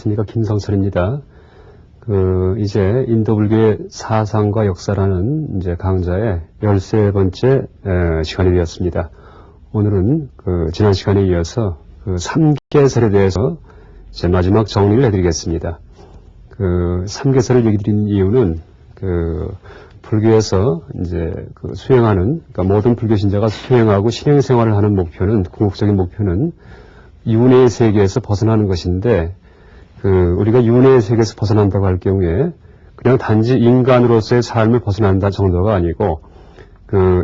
안녕하십니까. 김성철입니다. 이제 인도불교의 사상과 역사라는 이제 강좌의 13번째 시간이 되었습니다. 오늘은 지난 시간에 이어서 3개설에 대해서 이제 마지막 정리를 해드리겠습니다. 3개설을 얘기 드린 이유는 불교에서 이제 수행하는, 그러니까 모든 불교 신자가 수행하고 신행생활을 하는 목표는, 궁극적인 목표는 윤회의 세계에서 벗어나는 것인데, 우리가 윤회의 세계에서 벗어난다고 할 경우에 그냥 단지 인간으로서의 삶을 벗어난다 정도가 아니고,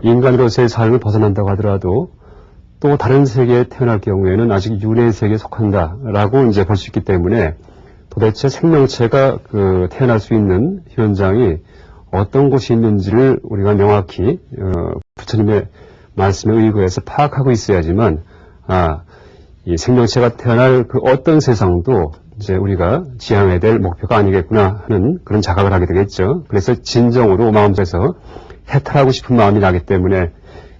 인간으로서의 삶을 벗어난다고 하더라도 또 다른 세계에 태어날 경우에는 아직 윤회의 세계에 속한다라고 이제 볼 수 있기 때문에 도대체 생명체가 태어날 수 있는 현장이 어떤 곳이 있는지를 우리가 명확히 부처님의 말씀에 의거해서 파악하고 있어야지만 이 생명체가 태어날 어떤 세상도 이제 우리가 지향해야 될 목표가 아니겠구나 하는 그런 자각을 하게 되겠죠. 그래서 진정으로 마음속에서 해탈하고 싶은 마음이 나기 때문에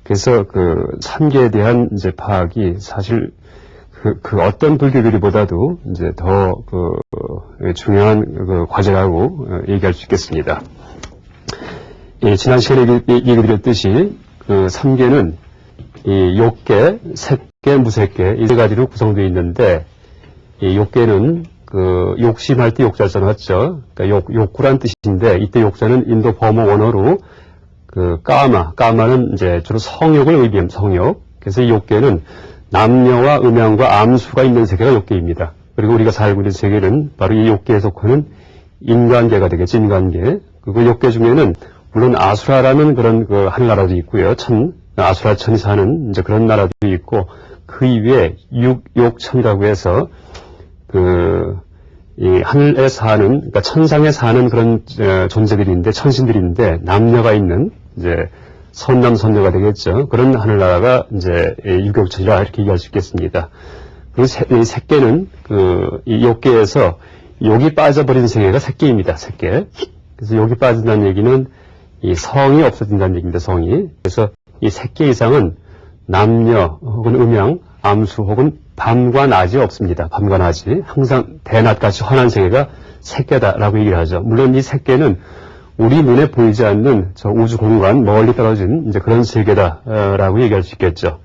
그래서 3계에 대한 이제 파악이 사실 어떤 불교교리보다도 이제 더 중요한 과제라고 얘기할 수 있겠습니다. 예, 지난 시간에 얘기 드렸듯이 3계는 이 욕계, 색계, 무색계 이 세 가지로 구성되어 있는데 이 욕계는 욕심할 때 욕자 써놨죠. 그러니까 욕구란 뜻인데 이때 욕자는 인도 범어 원어로 까마는 이제 주로 성욕을 의미합니다. 성욕. 그래서 이 욕계는 남녀와 음양과 암수가 있는 세계가 욕계입니다. 그리고 우리가 살고 있는 세계는 바로 이 욕계에 속하는 인간계가 되겠죠. 인간계. 그 욕계 중에는 물론 아수라라는 그런 하늘나라도 있고요. 아수라천이 사는 이제 그런 나라도 있고 그 이외에 욕천이라고 해서 이 하늘에 사는, 그러니까 천상에 사는 그런 존재들인데, 천신들인데, 남녀가 있는, 이제, 선남, 선녀가 되겠죠. 그런 하늘나라가 이제, 유격천이라 이렇게 얘기할 수 있겠습니다. 그리고 이 색계는, 이 욕계에서 욕이 빠져버린 세계가 색계입니다. 색계. 그래서 욕이 빠진다는 얘기는 이 성이 없어진다는 얘기입니다. 성이. 그래서 이 색계 이상은 남녀, 혹은 음양, 암수, 혹은 밤과 낮이 없습니다. 밤과 낮이. 항상 대낮같이 환한 세계가 색계다라고 얘기를 하죠. 물론 이 색계는 우리 눈에 보이지 않는 저 우주 공간 멀리 떨어진 이제 그런 세계다라고 얘기할 수 있겠죠.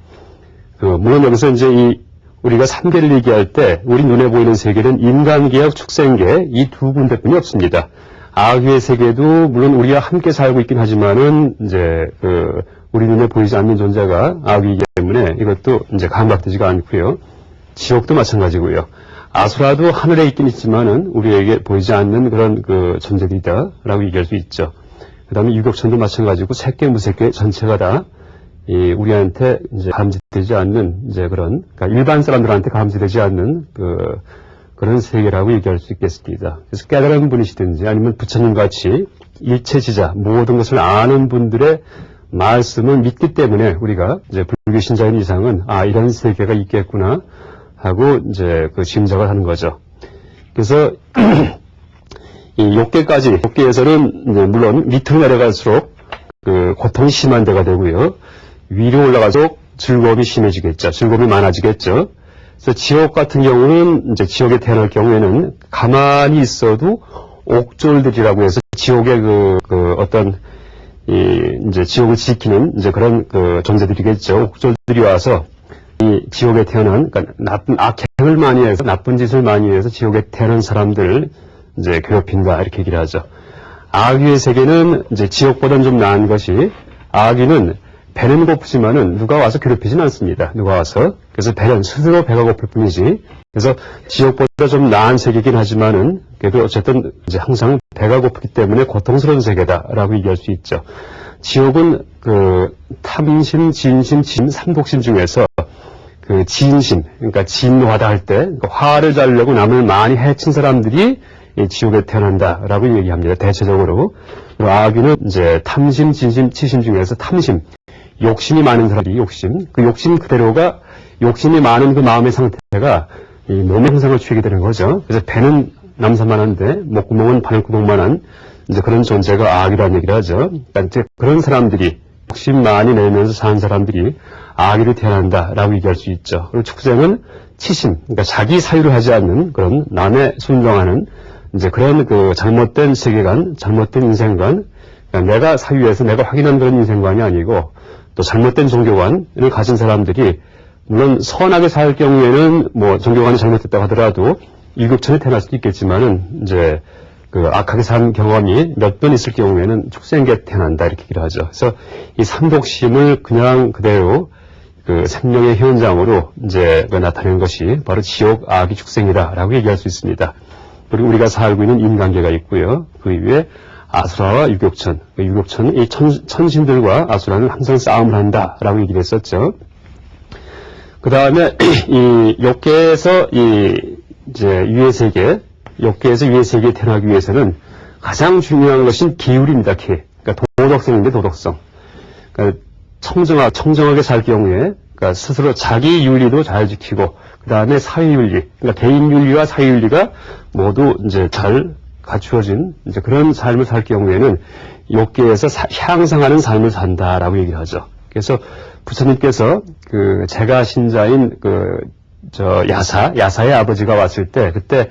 물론 여기서 이제 우리가 3계를 얘기할 때 우리 눈에 보이는 세계는 인간계와 축생계 이 두 군데뿐이 없습니다. 아귀의 세계도 물론 우리와 함께 살고 있긴 하지만은 이제 우리 눈에 보이지 않는 존재가 아귀이기 때문에 이것도 이제 감각되지가 않고요. 지옥도 마찬가지고요. 아수라도 하늘에 있긴 있지만은 우리에게 보이지 않는 그런 존재들이다라고 얘기할 수 있죠. 그 다음에 유격천도 마찬가지고 색계, 무색계 전체가 다 우리한테 이제 감지되지 않는 이제 그러니까 일반 사람들한테 감지되지 않는 그런 세계라고 얘기할 수 있겠습니다. 그래서 깨달은 분이시든지 아니면 부처님 같이 일체지자 모든 것을 아는 분들의 말씀을 믿기 때문에 우리가 이제 불교 신자인 이상은 이런 세계가 있겠구나 하고 이제 짐작을 하는 거죠. 그래서 이 욕계에서는 이제 물론 밑으로 내려갈수록 고통이 심한 데가 되고요. 위로 올라갈수록 즐거움이 심해지겠죠. 즐거움이 많아지겠죠. 그래서 지옥 같은 경우는 이제 지옥에 태어날 경우에는 가만히 있어도 옥졸들이라고 해서 지옥의 어떤 이제 지옥을 지키는 이제 그런 존재들이겠죠. 옥졸들이 와서 이 지옥에 태어난, 그러니까 나쁜 악행을 많이 해서 나쁜 짓을 많이 해서 지옥에 태어난 사람들을 이제 괴롭힌다 이렇게 얘기를 하죠. 아귀의 세계는 이제 지옥보다는 좀 나은 것이 아귀는 배는 고프지만은 누가 와서 괴롭히진 않습니다. 누가 와서. 그래서 스스로 배가 고플 뿐이지. 그래서 지옥보다 좀 나은 세계이긴 하지만은 그래도 어쨌든 이제 항상 배가 고프기 때문에 고통스러운 세계다라고 얘기할 수 있죠. 지옥은 탐심, 진심, 삼독심 중에서 진심, 그러니까 진화다 할 때, 그러니까 화를 자르려고 남을 많이 해친 사람들이 지옥에 태어난다라고 얘기합니다. 대체적으로. 그리고 아귀는 이제 탐심, 진심, 치심 중에서 탐심, 욕심이 많은 사람이 욕심 그대로가 욕심이 많은 그 마음의 상태가 이 몸의 형상을 취하게 되는 거죠. 그래서 배는 남산만한데 목구멍은 바늘구멍만한 이제 그런 존재가 아귀라는 얘기를 하죠. 그러니까 이제 그런 사람들이 욕심 많이 내면서 사는 사람들이 아귀로 태어난다라고 얘기할 수 있죠. 그리고 축생은 치심, 그러니까 자기 사유를 하지 않는 그런 남에 순종하는 이제 그런 그 잘못된 세계관, 잘못된 인생관, 그러니까 내가 사유해서 내가 확인한 그런 인생관이 아니고 또 잘못된 종교관을 가진 사람들이 물론 선하게 살 경우에는 뭐 종교관이 잘못됐다고 하더라도 일급천에 태어날 수도 있겠지만은 이제 그 악하게 산 경험이 몇 번 있을 경우에는 축생계 태어난다 이렇게 얘기를 하죠. 그래서 이 삼독심을 그냥 그대로 그 생명의 현장으로 이제 나타내는 것이 바로 지옥 악의 축생이다라고 얘기할 수 있습니다. 그리고 우리가 살고 있는 인간계가 있고요. 그 위에 아수라와 유격천, 이 천신들과 아수라는 항상 싸움을 한다라고 얘기를 했었죠. 그 다음에 이 욕계에서 이제 유해 세계, 욕계에서 유해 세계에 태어나기 위해서는 가장 중요한 것은 기울입니다. 그러니까 도덕성인데 도덕성. 그러니까 청정하게 살 경우에, 그러니까 스스로 자기 윤리도 잘 지키고, 그 다음에 사회윤리, 그러니까 개인윤리와 사회윤리가 모두 이제 잘 갖추어진 이제 그런 삶을 살 경우에는 욕계에서 향상하는 삶을 산다라고 얘기를 하죠. 그래서 부처님께서 그 제가 신자인 야사의 아버지가 왔을 때 그때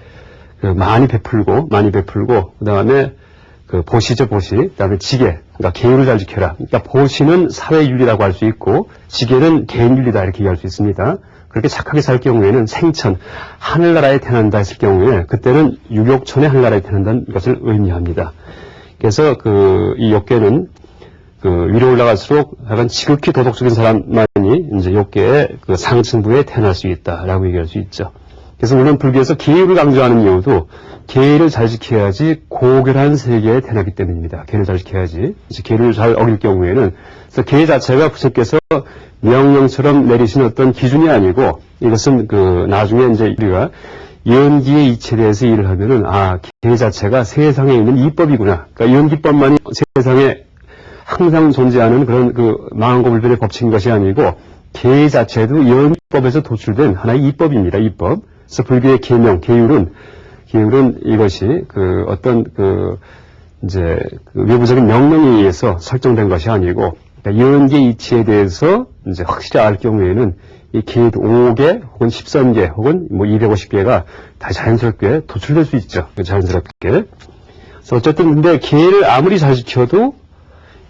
그 많이 베풀고, 그 다음에 그 보시죠, 보시. 그 다음에 지계. 그러니까 계율을 잘 지켜라. 그러니까 보시는 사회윤리라고 할 수 있고, 지계는 개인윤리다 이렇게 얘기할 수 있습니다. 그렇게 착하게 살 경우에는 생천, 하늘나라에 태어난다 했을 경우에, 그때는 유욕천의 하늘나라에 태어난다는 것을 의미합니다. 그래서 이 욕계는 위로 올라갈수록 약간 지극히 도덕적인 사람만이 이제 욕계의 그 상층부에 태어날 수 있다라고 얘기할 수 있죠. 그래서 물론 불교에서 계율을 강조하는 이유도 계율을 잘 지켜야지 고결한 세계에 태어나기 때문입니다. 계율을 잘 지켜야지. 이제 계율을 잘 어길 경우에는 그래서 계 자체가 부처께서 명령처럼 내리신 어떤 기준이 아니고 이것은 나중에 이제 우리가 연기의 이치에 대해서 일을 하면은 계 자체가 세상에 있는 이법이구나. 그러니까 연기법만이 세상에 항상 존재하는 그런 망한고불변의 법칙인 것이 아니고 계 자체도 연기법에서 도출된 하나의 이법입니다. 이법. 그래서 불교의 계명, 계율은 이것이 어떤 이제 외부적인 명령에 의해서 설정된 것이 아니고, 그러니까 연계 이치에 대해서 이제 확실히 알 경우에는 이 계 5개 혹은 13개 혹은 뭐 250개가 다 자연스럽게 도출될 수 있죠. 자연스럽게. 그래서 어쨌든 근데 계를 아무리 잘 지켜도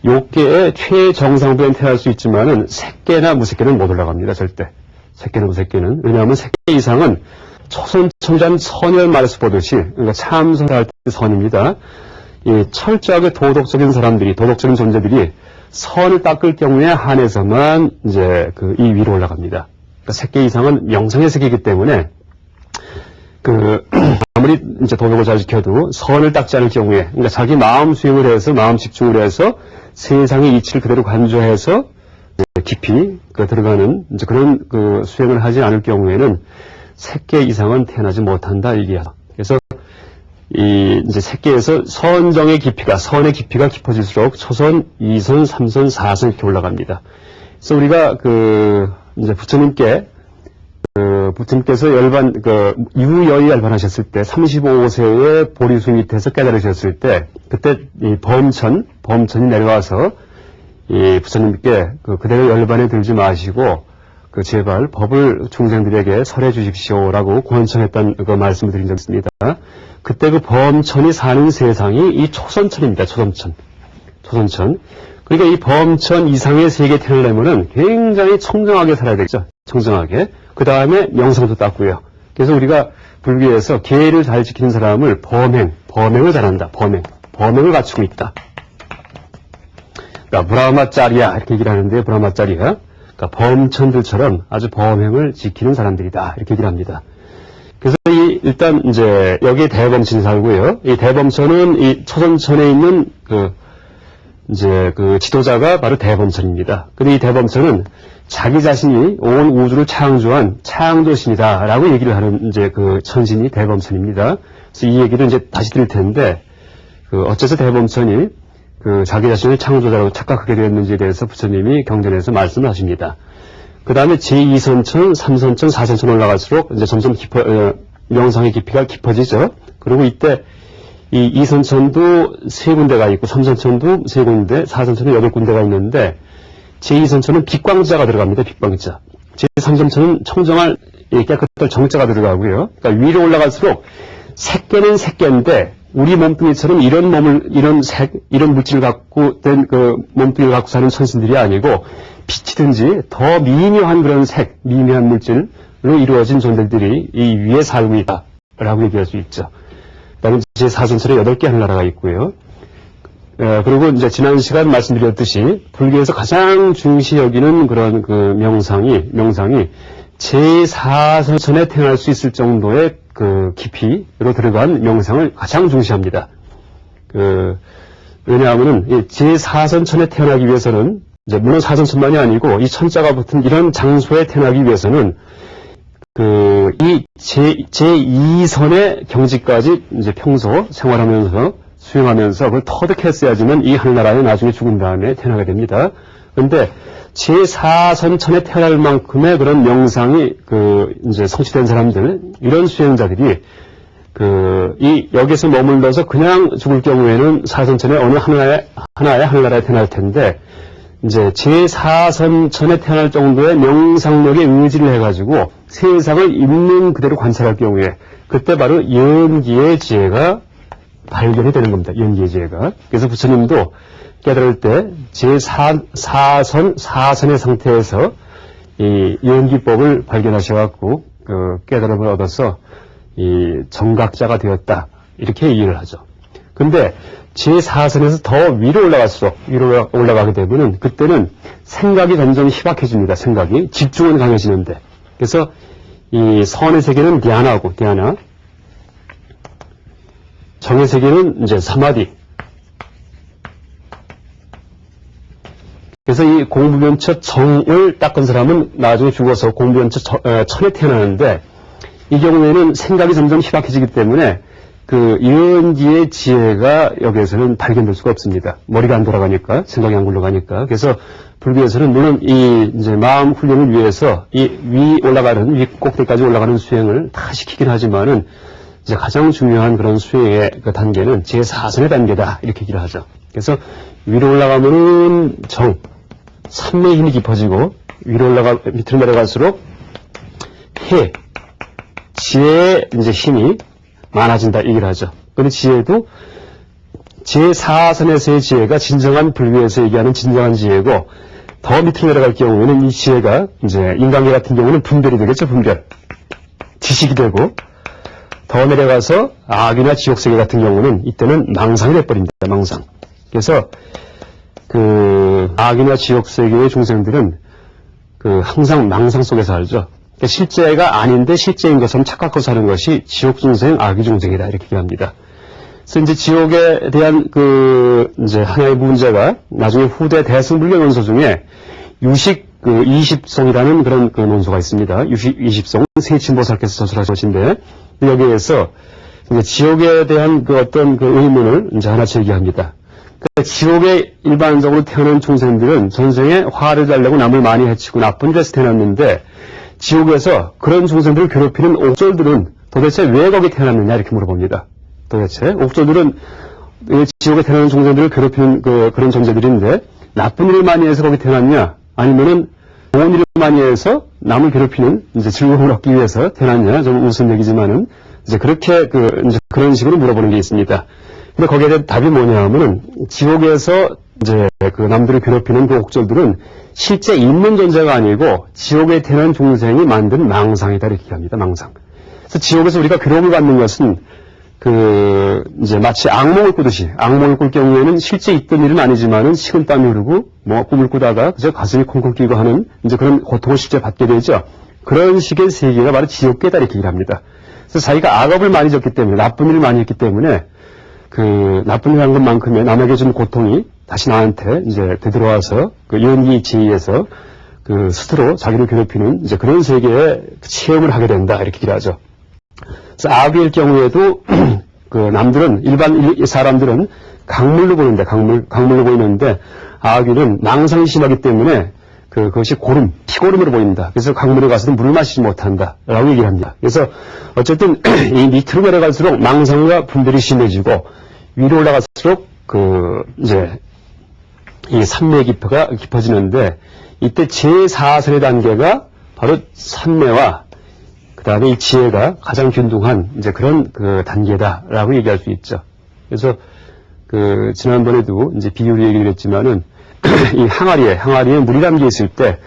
욕계의 최정상부에 태어날 수 있지만은 색계나 무색계는 못 올라갑니다. 절대. 색계나 무색계는. 왜냐하면 색계 이상은 초선천잔 선열 말에서 보듯이, 그러니까 참선할 때 선입니다. 이 철저하게 도덕적인 사람들이, 도덕적인 존재들이 선을 닦을 경우에 한해서만 이제 이 위로 올라갑니다. 그러니까 색계 이상은 명상의 세계이기 때문에 아무리 이제 도덕을 잘 지켜도 선을 닦지 않을 경우에, 그러니까 자기 마음 수행을 해서, 마음 집중을 해서 세상의 이치를 그대로 간주해서 깊이 들어가는 이제 그런 수행을 하지 않을 경우에는 색계 이상은 태어나지 못한다 얘기하죠. 그래서 이제 색계에서 선의 깊이가 깊어질수록 초선, 2선, 3선, 4선 이렇게 올라갑니다. 그래서 우리가 이제 부처님께서 유여히 열반하셨을 때 35세의 보리수 밑에서 깨달으셨을 때 그때 이 범천이 내려와서 이 부처님께 그대로 열반에 들지 마시고 제발 법을 중생들에게 설해 주십시오라고 권청했던 말씀을 드린 적이 있습니다. 그때 범천이 사는 세상이 이 초선천입니다. 초선천. 그러니까 이 범천 이상의 세계에 태어나려면은 굉장히 청정하게 살아야 되겠죠. 청정하게. 그 다음에 명상도 닦고요. 그래서 우리가 불교에서 계를 잘 지키는 사람을 범행을 잘한다. 범행을 갖추고 있다. 그러니까 브라마짜리야 이렇게 얘기를 하는데 브라마짜리야. 그러니까 범천들처럼 아주 범행을 지키는 사람들이다 이렇게 얘기를 합니다. 그래서 일단 이제 여기에 대범천이 살고요. 이 대범천은 이 초선천에 있는 이제 지도자가 바로 대범천입니다. 근데 이 대범천은 자기 자신이 온 우주를 창조한 창조신이다라고 얘기를 하는 이제 천신이 대범천입니다. 그래서 이 얘기를 이제 다시 드릴 텐데 어째서 대범천이 자기 자신을 창조자라고 착각하게 되었는지에 대해서 부처님이 경전에서 말씀을 하십니다. 그 다음에 제2선천, 3선천, 4선천 올라갈수록 이제 점점 명상의 깊이가 깊어지죠. 그리고 이때 이 2선천도 3군데가 있고 3선천도 3군데, 4선천은 8군데가 있는데 제2선천은 빛광자가 들어갑니다. 빛광자. 제3선천은 청정할 이 깨끗할 정자가 들어가고요. 그러니까 위로 올라갈수록 색계는 색계인데 우리 몸뚱이처럼 이런 물질을 갖고 된 그 몸뚱이를 갖고 사는 천신들이 아니고 빛이든지 더 미묘한 그런 미묘한 물질로 이루어진 존재들이 이 위에 살고 있다라고 얘기할 수 있죠. 그다음에 제4선천에 8개 하늘나라가 있고요. 그리고 이제 지난 시간 말씀드렸듯이 불교에서 가장 중시 여기는 그런 그 명상이 제4선천에 태어날 수 있을 정도의 그 깊이로 들어간 명상을 가장 중시합니다. 왜냐하면은 제4선천에 태어나기 위해서는 이제 물론 4선천만이 아니고 이 천자가 붙은 이런 장소에 태어나기 위해서는 이 제2선의 경지까지 이제 평소 생활하면서 수행하면서 그걸 터득했어야지만 이 하늘나라에 나중에 죽은 다음에 태어나게 됩니다. 그런데 제4선천에 태어날 만큼의 그런 명상이 이제 성취된 사람들, 이런 수행자들이 여기서 머물러서 그냥 죽을 경우에는 4선천의 어느 하나의 하늘나라에 태어날 텐데, 이제 제4선천에 태어날 정도의 명상력에 의지를 해가지고 세상을 있는 그대로 관찰할 경우에 그때 바로 연기의 지혜가 발견이 되는 겁니다. 연기의 지혜가. 그래서 부처님도 깨달을 때 제4선의 상태에서 이 연기법을 발견하셔갖고 깨달음을 얻어서 이 정각자가 되었다. 이렇게 이해를 하죠. 근데 제4선에서 더 위로 올라갈수록 위로 올라가게 되면은 그때는 생각이 점점 희박해집니다. 생각이 집중은 강해지는데 그래서 이 선의 세계는 디아나 정의 세계는 이제 사마디. 그래서 이 공부변처 정을 닦은 사람은 나중에 죽어서 공부변처 천에 태어나는데 이 경우에는 생각이 점점 희박해지기 때문에 그 연기의 지혜가 여기에서는 발견될 수가 없습니다. 머리가 안 돌아가니까, 생각이 안 굴러가니까. 그래서 불교에서는 물론 이제 마음 훈련을 위해서 위 꼭대기까지 올라가는 수행을 다 시키긴 하지만은 이제 가장 중요한 그런 수행의 그 단계는 제4선의 단계다. 이렇게 얘기를 하죠. 그래서 위로 올라가면은 산매의 힘이 깊어지고 밑으로 내려갈수록 지혜의 이제 힘이 많아진다 얘기를 하죠. 그런데 지혜도 제4선에서의 지혜가 진정한 불교에서 얘기하는 진정한 지혜고 더 밑으로 내려갈 경우에는 이 지혜가 이제 인간계 같은 경우는 분별이 되겠죠. 분별. 지식이 되고 더 내려가서 악이나 지옥세계 같은 경우는 이때는 망상이 돼버립니다. 망상. 그래서 악이나 지옥세계의 중생들은 항상 망상 속에 살죠. 그러니까 실제가 아닌데 실제인 것처럼 착각하고 사는 것이 지옥 중생, 악의 중생이다. 이렇게 얘기합니다. 그래서 이제 지옥에 대한 이제 하나의 문제가 나중에 후대 대승불교 논소 중에 유식 20송이라는 그런 논소가 있습니다. 유식 20송, 세친보살께서 저술하신 것인데, 여기에서 이제 지옥에 대한 어떤 의문을 이제 하나 제기합니다. 그러니까 지옥에 일반적으로 태어난 중생들은 전생에 화를 달래고 남을 많이 해치고 나쁜 데서 태어났는데, 지옥에서 그런 중생들을 괴롭히는 옥졸들은 도대체 왜 거기 태어났느냐 이렇게 물어봅니다. 도대체 옥졸들은 지옥에 태어나는 중생들을 괴롭히는 그런 존재들인데 나쁜 일을 많이 해서 거기 태어났냐 아니면은 좋은 일을 많이 해서 남을 괴롭히는 이제 즐거움을 얻기 위해서 태어났냐 좀 웃음 얘기지만은 이제 그렇게 이제 그런 식으로 물어보는 게 있습니다. 근데 거기에 대한 답이 뭐냐 하면은 지옥에서 이제 남들을 괴롭히는 옥졸들은 실제 있는 존재가 아니고 지옥에 태어난 중생이 만든 망상이다 이렇게 합니다. 망상. 그래서 지옥에서 우리가 괴로움을 받는 것은 이제 마치 악몽을 꾸듯이 악몽을 꿀 경우에는 실제 있던 일은 아니지만은 식은땀이 흐르고 꿈을 꾸다가 그저 가슴이 콩콩 뛰고 하는 이제 그런 고통을 실제 받게 되죠. 그런 식의 세계가 바로 지옥계다 이렇게 얘기를 합니다. 그래서 자기가 악업을 많이 졌기 때문에 나쁜 일을 많이 했기 때문에 나쁜 일 한 것만큼의 남에게 준 고통이 다시 나한테 이제 되돌아와서 연기 지혜에서 스스로 자기를 괴롭히는 이제 그런 세계에 체험을 하게 된다 이렇게 얘기를 하죠. 그래서 악일 경우에도 남들은 일반 사람들은 강물로 보는데 강물로 보이는데 악일은 망상이 심하기 때문에 그것이 피고름으로 보인다. 그래서 강물에 가서는 물을 마시지 못한다라고 얘기를 합니다. 그래서 어쨌든 이 밑으로 내려갈수록 망상과 분별이 심해지고 위로 올라갈수록 이제 이 산매의 깊이가 깊어지는데 이때 제4선의 단계가 바로 산매와 그다음에 이 지혜가 가장 균등한 이제 그런 그 단계다라고 얘기할 수 있죠. 그래서 그 지난번에도 이제 비유로 얘기를 했지만은 이 항아리에 물이 담겨 있을 때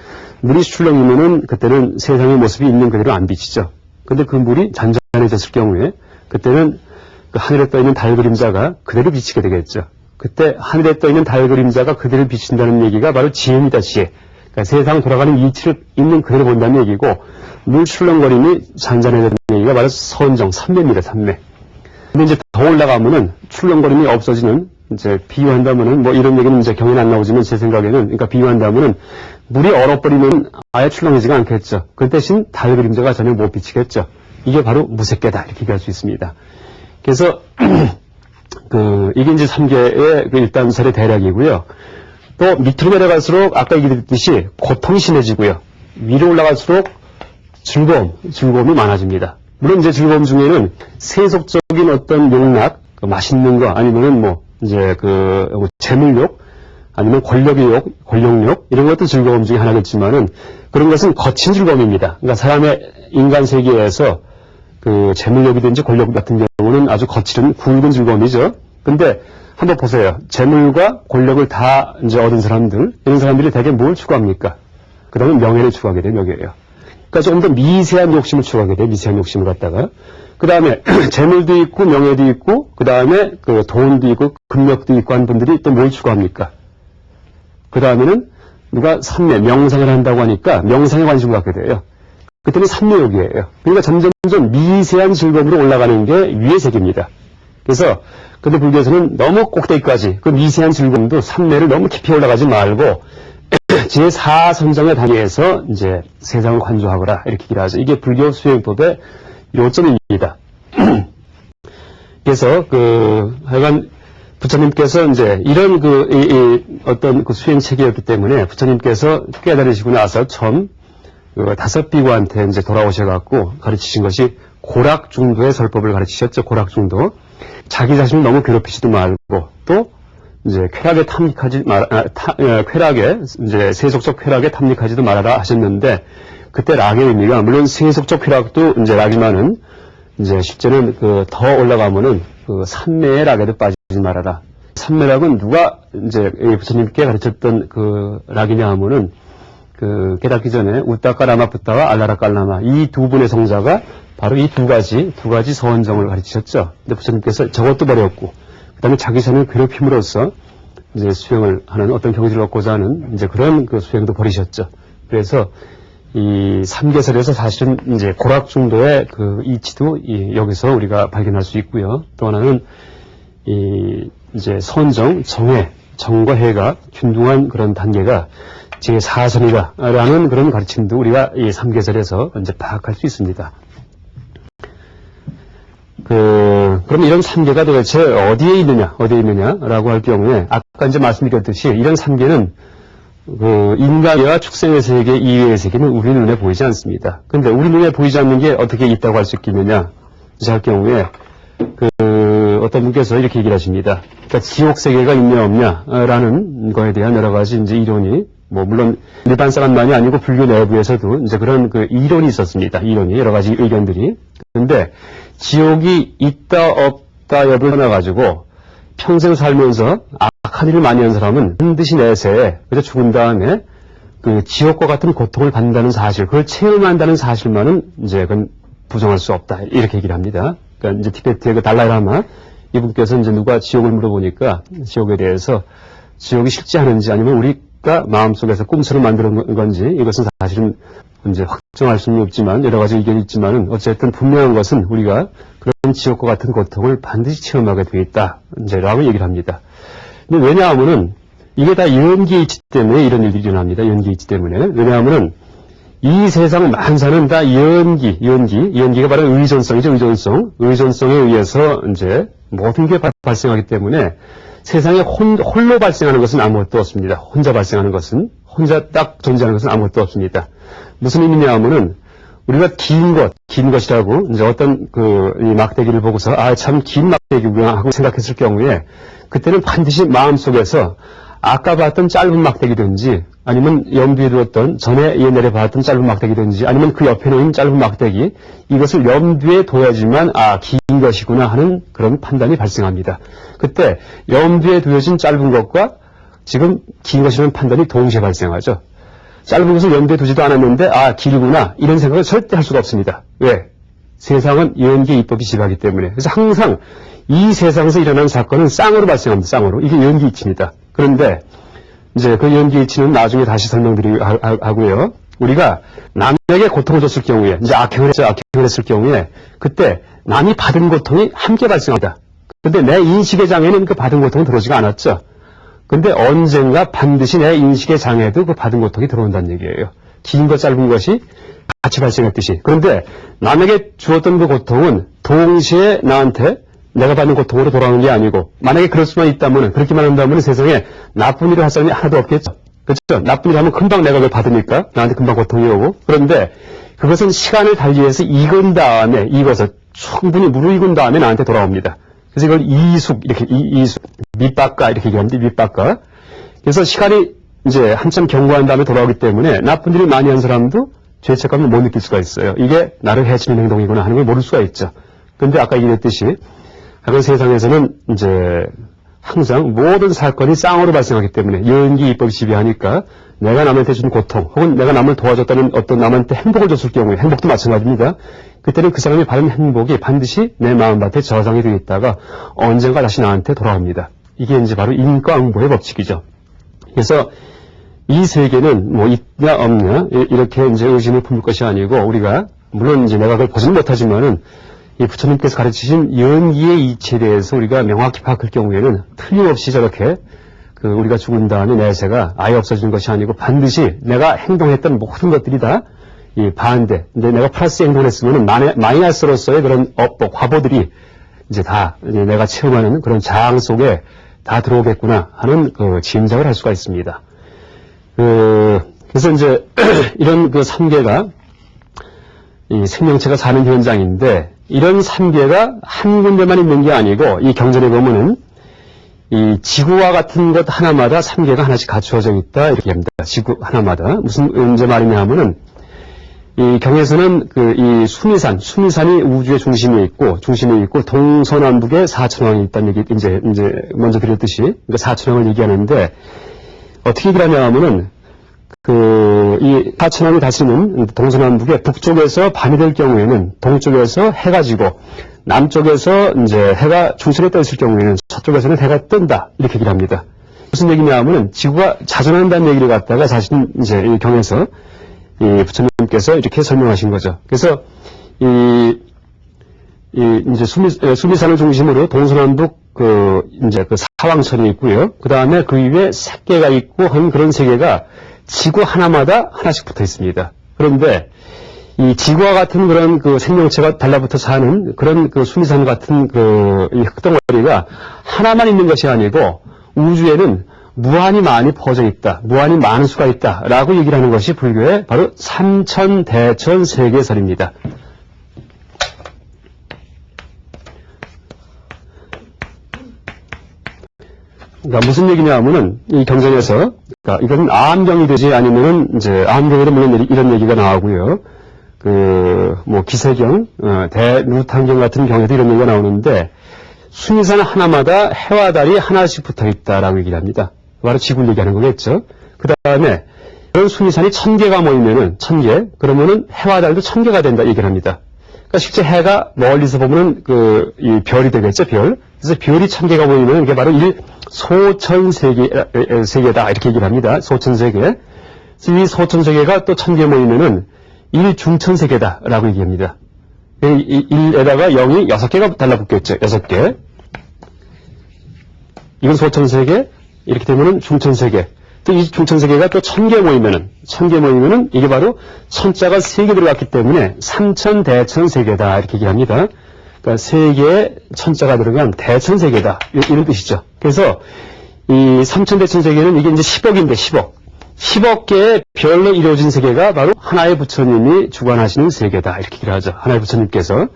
물이 출렁이면은 그때는 세상의 모습이 있는 그대로 안 비치죠. 근데 그 물이 잔잔해졌을 경우에 그때는 그 하늘에 떠 있는 달 그림자가 그대로 비치게 되겠죠. 그때 하늘에 떠 있는 달 그림자가 그대로 비친다는 얘기가 바로 지혜입니다, 지혜. 그러니까 세상 돌아가는 이치를 있는 그대로 본다는 얘기고, 물 출렁거림이 잔잔해지는 얘기가 바로 선정, 삼매입니다, 삼매. 근데 이제 더 올라가면은 출렁거림이 없어지는, 이제 비유한다면은, 뭐 이런 얘기는 이제 경연에 안 나오지만 제 생각에는, 그러니까 비유한다면은 물이 얼어버리면 아예 출렁이지가 않겠죠. 그 대신 달 그림자가 전혀 못 비치겠죠. 이게 바로 무색계다, 이렇게 얘기할 수 있습니다. 그래서, 이게 이제 3계의 그 일단설의 대략이고요. 또 밑으로 내려갈수록 아까 얘기했듯이 고통이 심해지고요. 위로 올라갈수록 즐거움이 많아집니다. 물론 이제 즐거움 중에는 세속적인 어떤 욕락, 맛있는 거, 아니면은 뭐, 이제 재물욕, 아니면 권력욕, 이런 것도 즐거움 중에 하나겠지만은 그런 것은 거친 즐거움입니다. 그러니까 사람의 인간 세계에서 그 재물욕이든지 권력 같은 경우는 아주 거칠은 굵은 즐거움이죠. 근데 한번 보세요. 재물과 권력을 다 이제 얻은 사람들, 이런 사람들이 대개 뭘 추구합니까? 그 다음에 명예를 추구하게 돼요, 명예예요. 그러니까 조금 더 미세한 욕심을 추구하게 돼요, 미세한 욕심을 갖다가. 그 다음에 재물도 있고, 명예도 있고, 그 다음에 그 돈도 있고, 금력도 있고 한 분들이 또 뭘 추구합니까? 그 다음에는 누가 삼매, 명상을 한다고 하니까 명상에 관심을 갖게 돼요. 그때는 삼매욕이에요. 그러니까 점점 미세한 즐거움으로 올라가는 게 위의 세계입니다. 그래서 근데 불교에서는 너무 꼭대기까지 그 미세한 즐거움도 삼매를 너무 깊이 올라가지 말고 제4선정의 단계에서 이제 세상을 관조하거라 이렇게 얘기를 하죠. 이게 불교 수행법의 요점입니다. 그래서 하여간 부처님께서 이제 이런 어떤 그 수행 체계였기 때문에 부처님께서 깨달으시고 나서 처음 그 5비구한테 이제 돌아오셔갖고 가르치신 것이 고락중도의 설법을 가르치셨죠. 고락중도. 자기 자신을 너무 괴롭히지도 말고 또 이제 이제 세속적 쾌락에 탐닉하지도 말아라 하셨는데 그때 락의 의미가 물론 세속적 쾌락도 이제 락이면은 이제 실제는 더 올라가면은 삼매의 락에도 빠지지 말아라. 삼매락은 누가 이제 부처님께 가르쳤던 락이냐 하면은 깨닫기 전에 우따까 라마푸타와 알라라 깔라마 이 두 분의 성자가 바로 이 두 가지 서원정을 가르치셨죠. 근데 부처님께서 저것도 버렸고, 그 다음에 자기 자신을 괴롭힘으로써 이제 수행을 하는 어떤 경지를 얻고자 하는 이제 그런 수행도 버리셨죠. 그래서 이 삼계설에서 사실은 이제 고락중도의 이치도 여기서 우리가 발견할 수 있고요. 또 하나는 이제 선정, 정과 해가 균등한 그런 단계가 제4선이다라는 그런 가르침도 우리가 이 삼계설에서 이제 파악할 수 있습니다. 그럼 이런 3계가 도대체 어디에 있느냐라고 할 경우에 아까 이제 말씀드렸듯이 이런 3계는 인간과 축생의 세계 이외의 세계는 우리 눈에 보이지 않습니다. 근데 우리 눈에 보이지 않는 게 어떻게 있다고 할 수 있겠느냐? 이제 할 경우에 어떤 분께서 이렇게 얘기를 하십니다. 그러니까 지옥 세계가 있냐 없냐라는 거에 대한 여러 가지 이제 이론이 물론 일반사관만이 아니고 불교 내부에서도 이제 그런 이론이 있었습니다. 여러 가지 의견들이. 그런데 지옥이 있다 없다 여부를 떠나가지고 평생 살면서 악한 일을 많이 한 사람은 반드시 내세에 그래서 죽은 다음에 지옥과 같은 고통을 받는다는 사실, 그걸 체험한다는 사실만은 이제 그건 부정할 수 없다 이렇게 얘기를 합니다. 그러니까 이제 티베트의 달라이라마 이분께서 이제 누가 지옥을 물어보니까 지옥에 대해서 지옥이 실제하는지 아니면 우리가 마음속에서 꿈처럼 만드는 건지 이것은 사실은 이제 확정할 수는 없지만 여러 가지 의견이 있지만은 어쨌든 분명한 것은 우리가 그런 지옥과 같은 고통을 반드시 체험하게 되어 있다 이제라고 얘기를 합니다. 근데 왜냐하면은 이게 다 연기의 이치 때문에 이런 일들이 일어납니다. 연기의 이치 때문에. 왜냐하면은 이 세상 만사는 다 연기가 바로 의존성이죠. 의존성에 의해서 이제 모든 게 발생하기 때문에 세상에 홀로 발생하는 것은 아무것도 없습니다. 혼자 발생하는 것은, 혼자 딱 존재하는 것은 아무것도 없습니다. 무슨 의미냐 하면은, 우리가 긴 것이라고, 이제 어떤 이 막대기를 보고서, 참 긴 막대기구나 하고 생각했을 경우에, 그때는 반드시 마음속에서, 아까 봤던 짧은 막대기든지 아니면 염두에 두었던 전에 내려봤던 짧은 막대기든지 아니면 그 옆에 놓인 짧은 막대기 이것을 염두에 둬야지만 긴 것이구나 하는 그런 판단이 발생합니다. 그때 염두에 두어진 짧은 것과 지금 긴 것이라는 판단이 동시에 발생하죠. 짧은 것을 염두에 두지도 않았는데 길구나 이런 생각을 절대 할 수가 없습니다. 왜? 세상은 연기의 이법이 지배하기 때문에. 그래서 항상 이 세상에서 일어난 사건은 쌍으로 발생합니다. 쌍으로. 이게 연기이치입니다. 그런데 이제 그 연기이치는 나중에 다시 설명드리고요. 우리가 남에게 고통을 줬을 경우에 이제 악행을 했을 경우에 그때 남이 받은 고통이 함께 발생합니다. 근데 내 인식의 장애는 그 받은 고통은 들어오지가 않았죠. 근데 언젠가 반드시 내 인식의 장애도 그 받은 고통이 들어온다는 얘기예요. 긴 것 짧은 것이 같이 발생했듯이. 그런데 남에게 주었던 그 고통은 동시에 나한테 내가 받는 고통으로 돌아오는 게 아니고 만약에 그럴 수만 있다면 그렇게만 한다면 세상에 나쁜 일을 할 사람이 하나도 없겠죠. 그렇죠? 나쁜 일 하면 금방 내가 그걸 받으니까 나한테 금방 고통이 오고 그런데 그것은 시간을 달리해서 익은 다음에 익어서 충분히 무르익은 다음에 나한테 돌아옵니다. 그래서 이걸 이숙 이렇게 이숙 밑바까 이렇게 얘기합니다. 밑바까. 그래서 시간이 이제 한참 경과한 다음에 돌아오기 때문에 나쁜 일을 많이 한 사람도 죄책감을 못 느낄 수가 있어요. 이게 나를 해치는 행동이구나 하는 걸 모를 수가 있죠. 그런데 아까 얘기했듯이 하여간 세상에서는 이제 항상 모든 사건이 쌍으로 발생하기 때문에 연기 이법이 지배하니까 내가 남한테 준 고통 혹은 내가 남을 도와줬다는 어떤 남한테 행복을 줬을 경우에 행복도 마찬가지입니다. 그때는 그 사람이 받은 행복이 반드시 내 마음밭에 저장이 되어 있다가 언젠가 다시 나한테 돌아옵니다. 이게 이제 바로 인과응보의 법칙이죠. 그래서 이 세계는 뭐 있냐 없냐 이렇게 이제 의심을 품을 것이 아니고 우리가 물론 이제 내가 그걸 보지는 못하지만은 이 부처님께서 가르치신 연기의 이치에 대해서 우리가 명확히 파악할 경우에는 틀림없이 저렇게 우리가 죽은 다음에 내세가 아예 없어지는 것이 아니고 반드시 내가 행동했던 모든 것들이 다 이 반대. 근데 내가 플러스 행동을 했으면은 마이너스로서의 그런 과보들이 이제 다 이제 내가 체험하는 그런 장 속에 다 들어오겠구나 하는 짐작을 할 수가 있습니다. 그래서 이제 이런 삼계가 이 생명체가 사는 현장인데 이런 삼계가 한 군데만 있는 게 아니고 이 경전에 보면은 이 지구와 같은 것 하나마다 삼계가 하나씩 갖추어져 있다 이렇게 합니다. 지구 하나마다 무슨 언제 말이냐 하면은 이 경에서는 이 수미산이 우주의 중심에 있고 동서남북에 사천왕이 있다는 얘기 이제 먼저 드렸듯이 그러니까 사천왕을 얘기하는데 어떻게 얘기를 하냐 하면은 이 사천왕이 다스리는 동서남북에 북쪽에서 밤이 될 경우에는 동쪽에서 해가 지고 남쪽에서 이제 해가 중천에 떠 있을 경우에는 서쪽에서는 해가 뜬다 이렇게 얘기를 합니다. 무슨 얘기냐 하면은 지구가 자전한다는 얘기를 갖다가 사실 이제 이 경에서 이 부처님께서 이렇게 설명하신 거죠. 그래서 이제 수미산을 중심으로 동서남북 이제 사왕천이 있고요. 그 다음에 그 위에 색계가 있고 한 그런 세계가 지구 하나마다 하나씩 붙어 있습니다. 그런데 이 지구와 같은 그런 생명체가 달라붙어 사는 그런 수미산 같은 이 흙덩어리가 하나만 있는 것이 아니고 우주에는 무한히 많이 퍼져 있다. 무한히 많은 수가 있다. 라고 얘기를 하는 것이 불교의 바로 삼천대천세계설입니다. 그러니까 무슨 얘기냐 하면은 이 경전에서 그러니까 이것은 아함경이 되지 아니면은 이제 아함경에도 물론 이런 얘기가 나오고요. 뭐 기세경, 대루탕경 같은 경우에도 이런 얘기가 나오는데 수미산 하나마다 해와 달이 하나씩 붙어 있다라고 얘기를 합니다. 바로 지구를 얘기하는 거겠죠. 그 다음에 그런 수미산이 1000개가 모이면은 1000개 그러면은 해와 달도 1000개가 된다 얘기를 합니다. 그러니까 실제 해가 멀리서 보면은 이 별이 되겠죠, 별. 그래서 별이 1000개가 모이면은 이게 바로 소천세계다 이렇게 얘기를 합니다. 소천세계. 그래서 이 소천세계가 또 1000개 모이면은 일중천세계다라고 얘기합니다. 1에다가 0이 6개가 달라붙겠죠. 6개. 이건 소천세계. 이렇게 되면은 중천세계. 또 이 중천세계가 또 1000개 모이면은 이게 바로 천자가 3개 들어갔기 때문에 삼천대천세계다. 이렇게 얘기합니다. 그러니까 3개의 천자가 들어간 대천세계다. 이런 뜻이죠. 그래서 이 삼천대천세계는 이게 이제 10억인데 10억. 10억 개의 별로 이루어진 세계가 바로 하나의 부처님이 주관하시는 세계다. 이렇게 얘기를 하죠. 하나의 부처님께서.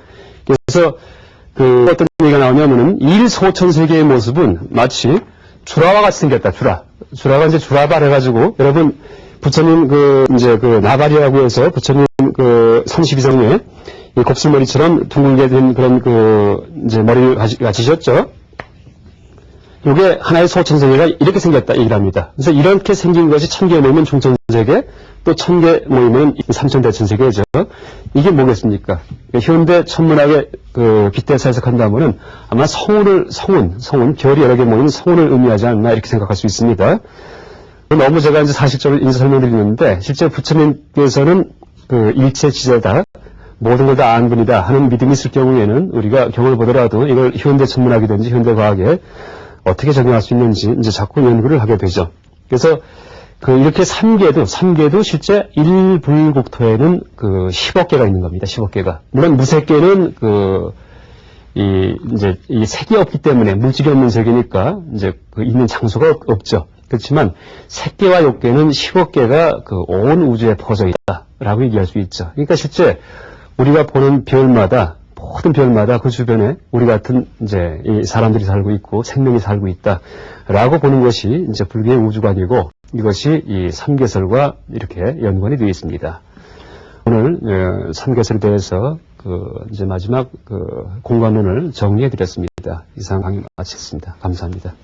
그래서 어떤 얘기가 나오냐면은 일소천세계의 모습은 마치 주라와 같이 생겼다. 주라. 주라가 이제 주라발 해가지고, 여러분, 부처님 이제 나발이라고 해서 부처님 선십이성에 이 곱슬머리처럼 둥글게 된 그런 이제 머리를 가지셨죠? 이게 하나의 소천세계가 이렇게 생겼다, 얘기를 합니다. 그래서 이렇게 생긴 것이 1000개 모이면 중천세계, 또 1000개 모이면 삼천대천세계죠. 이게 뭐겠습니까? 현대 천문학의 빗대서 해석한다면은 아마 성운, 별이 여러 개 모이는 성운을 의미하지 않나 이렇게 생각할 수 있습니다. 너무 제가 이제 사실적으로 인지 설명드리는데, 실제 부처님께서는 일체지저다, 모든 걸 다 아는 분이다 하는 믿음이 있을 경우에는 우리가 경을 보더라도 이걸 현대 천문학이든지 현대 과학에 어떻게 적용할 수 있는지 이제 자꾸 연구를 하게 되죠. 그래서 이렇게 3계도 실제 일불국토에는 10억 개가 있는 겁니다. 10억 개가. 물론 무색계는 이제 이 색이 없기 때문에 물질이 없는 세계니까 이제 있는 장소가 없죠. 그렇지만 색계와 욕계는 10억 개가 온 우주에 퍼져 있다라고 얘기할 수 있죠. 그러니까 실제 우리가 보는 별마다, 모든 별마다 그 주변에 우리 같은 이제 이 사람들이 살고 있고 생명이 살고 있다라고 보는 것이 이제 불교의 우주관이고, 이것이 이 삼계설과 이렇게 연관이 되어 있습니다. 오늘 삼계설에 대해서 이제 마지막 공관론을 정리해 드렸습니다. 이상 강의 마치겠습니다. 감사합니다.